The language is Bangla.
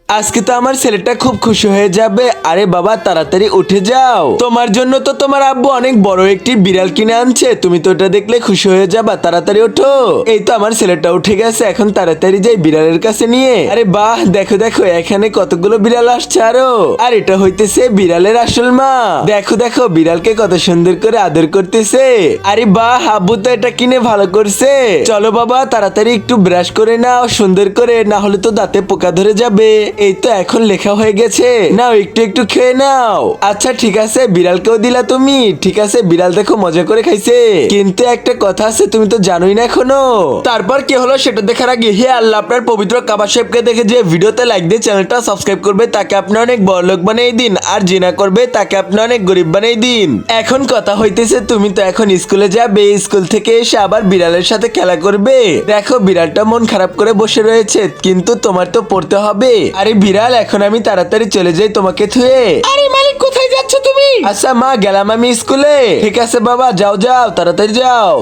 আজকে তো আমার ছেলেটা খুব খুশি হয়ে যাবে। আরে বাবা তাড়াতাড়ি উঠে যাও, তোমার জন্য তো তোমার আব্বু অনেক বড় একটি বিড়াল কিনে আনছে, তুমি তো ওটা দেখলে খুশি হয়ে যাবা। তাড়াতাড়ি ওঠো। এই তো আমার ছেলেটা উঠে গেছে, এখন তাড়াতাড়ি যাই বিড়ালের কাছে নিয়ে। আরে বাহ, দেখো দেখো এখানে কতগুলো বিড়াল আসছে আরো। আর এটা হইতেছে বিড়ালের আসল মা। দেখো দেখো বিড়ালকে কত সুন্দর করে আদর করতেছে। আরে বাহ, আব্বু তো এটা কিনে ভালো করছে। চলো বাবা তাড়াতাড়ি একটু ব্রাশ করে নাও সুন্দর করে, না হলে তো দাঁতে পোকা ধরে যাবে। এই তো এখন লেখা হয়ে গেছে, নাও একটু একটু খেয়ে নাও। আচ্ছা ঠিক আছে, বিড়ালকেও দিলা তুমি? ঠিক আছে, বিড়াল দেখো মজা করে খাইছে। কিন্তু একটা কথা আছে, তুমি তো জানোই না এখনো। তারপর কি হলো সেটা দেখার আগে হে আল্লাহ আপনার পবিত্র কাবা শরীফকে দেখে যে ভিডিওতে লাইক দিয়ে চ্যানেলটা সাবস্ক্রাইব করবে তাকে আপনি অনেক বড়লোক বানিয়ে দিন, আর জিনা করবে তাকে আপনি অনেক গরিব বানিয়ে দিন। এখন কথা হইতেছে তুমি তো এখন স্কুলে যাবে, স্কুল থেকে এসে আবার বিড়ালের সাথে খেলা করবে। দেখো বিড়ালটা মন খারাপ করে বসে রয়েছে, কিন্তু তোমার তো পড়তে হবে। আরে বিড়াল এখন আমি তাড়াতাড়ি চলে যাই তোমাকে থুয়ে। আরে মালিক কোথায় যাচ্ছ তুমি? আচ্ছা মা গেলাম আমি স্কুলে। ঠিক আছে বাবা যাও যাও তাড়াতাড়ি যাও।